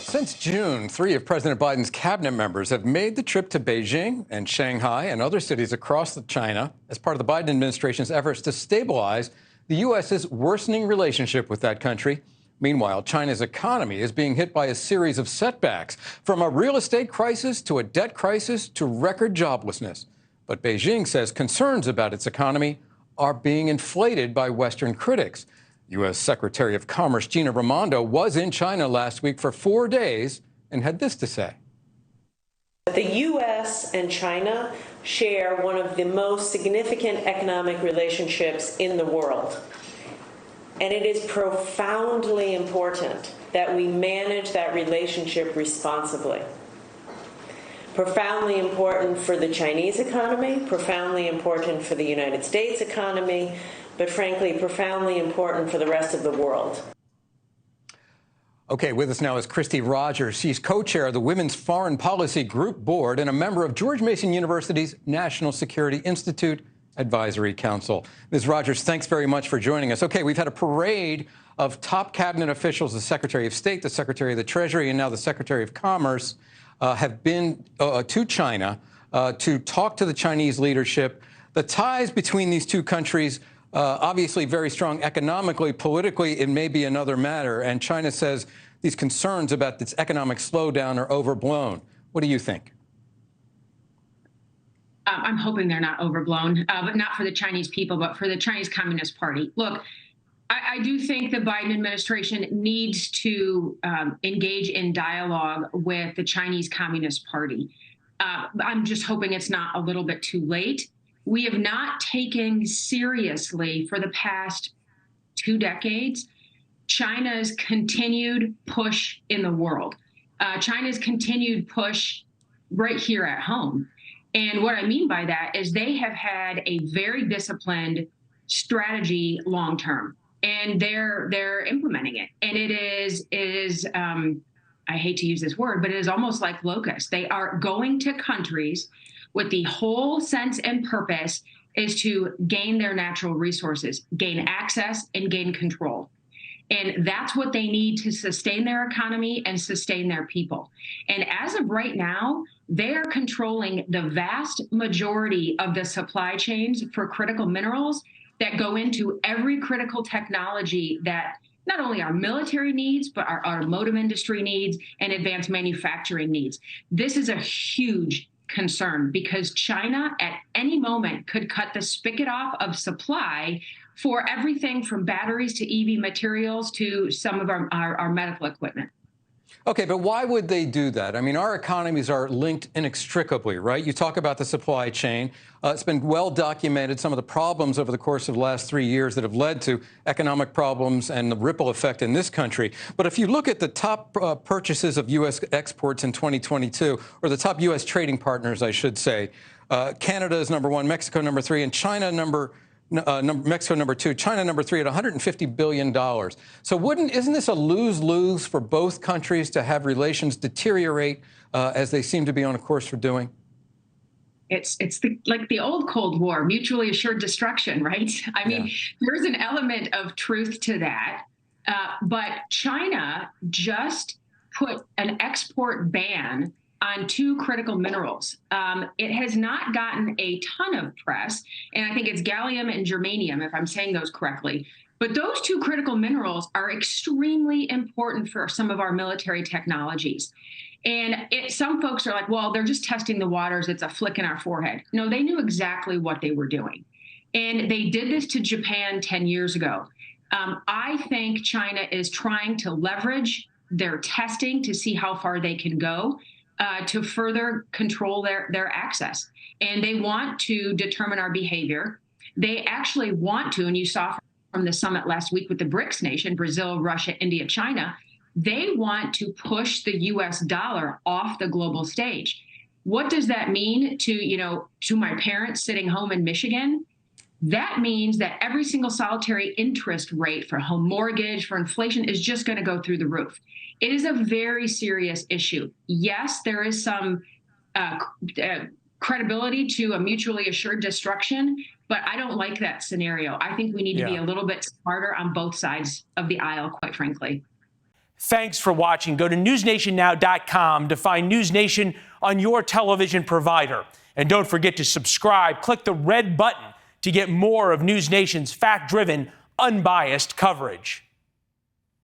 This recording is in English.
Since June, 3 of President Biden's cabinet members have made the trip to Beijing and Shanghai and other cities across China as part of the Biden administration's efforts to stabilize the U.S.'s worsening relationship with that country. Meanwhile, China's economy is being hit by a series of setbacks, from a real estate crisis to a debt crisis to record joblessness. But Beijing says concerns about its economy are being inflated by Western critics. U.S. Secretary of Commerce Gina Raimondo was in China last week for 4 days and had this to say. The U.S. and China share one of the most significant economic relationships in the world. And it is profoundly important that we manage that relationship responsibly. Profoundly important for the Chinese economy, profoundly important for the United States economy, but frankly, profoundly important for the rest of the world. Okay, with us now is Kristi Rogers. She's co-chair of the Women's Foreign Policy Group Board and a member of George Mason University's National Security Institute Advisory Council. Ms. Rogers, thanks very much for joining us. Okay, we've had a parade of top cabinet officials, the Secretary of State, the Secretary of the Treasury, and now the Secretary of Commerce have been to China to talk to the Chinese leadership. The ties between these two countries obviously very strong economically. Politically, it may be another matter. And China says these concerns about its economic slowdown are overblown. What do you think? I'm hoping they're not overblown, but not for the Chinese people, but for the Chinese Communist Party. Look, I do think the Biden administration needs to engage in dialogue with the Chinese Communist Party. I'm just hoping it's not a little bit too late. We have not taken seriously for the past 2 decades China's continued push in the world, China's continued push right here at home. And what I mean by that is they have had a very disciplined strategy long term, and they're implementing it. And it is I hate to use this word, but it is almost like locusts. They are going to countries with the whole sense and purpose is to gain their natural resources, gain access, and gain control. And that's what they need to sustain their economy and sustain their people. And as of right now, they're controlling the vast majority of the supply chains for critical minerals that go into every critical technology that not only our military needs, but our automotive industry needs and advanced manufacturing needs. This is a huge concern because China at any moment could cut the spigot off of supply for everything from batteries to EV materials to some of our medical equipment. Okay, but why would they do that? I mean, our economies are linked inextricably, right? You talk about the supply chain. It's been well documented, some of the problems over the course of the last 3 years that have led to economic problems and the ripple effect in this country. But if you look at the top purchases of U.S. exports in 2022, or the top U.S. trading partners, I should say, Canada is number 1, Mexico number 3, and China Mexico number 2, China number 3 at $150 billion. So isn't this a lose-lose for both countries to have relations deteriorate as they seem to be on a course for doing? It's like the old Cold War, mutually assured destruction, right? I mean, there's an element of truth to that. But China just put an export ban on 2 critical minerals. It has not gotten a ton of press, and I think it's gallium and germanium, if I'm saying those correctly. But those 2 critical minerals are extremely important for some of our military technologies. And some folks are like, well, they're just testing the waters. It's a flick in our forehead. No, they knew exactly what they were doing. And they did this to Japan 10 years ago. I think China is trying to leverage their testing to see how far they can go. To further control their access. And they want to determine our behavior. They actually want to, and you saw from the summit last week with the BRICS nation, Brazil, Russia, India, China, they want to push the US dollar off the global stage. What does that mean to my parents sitting home in Michigan? That means that every single solitary interest rate for home mortgage, for inflation, is just going to go through the roof. It is a very serious issue. Yes, there is some credibility to a mutually assured destruction, but I don't like that scenario. I think we need to be a little bit smarter on both sides of the aisle, quite frankly. Thanks for watching. Go to newsnationnow.com to find NewsNation on your television provider. And don't forget to subscribe. Click the red button to get more of NewsNation's fact-driven, unbiased coverage.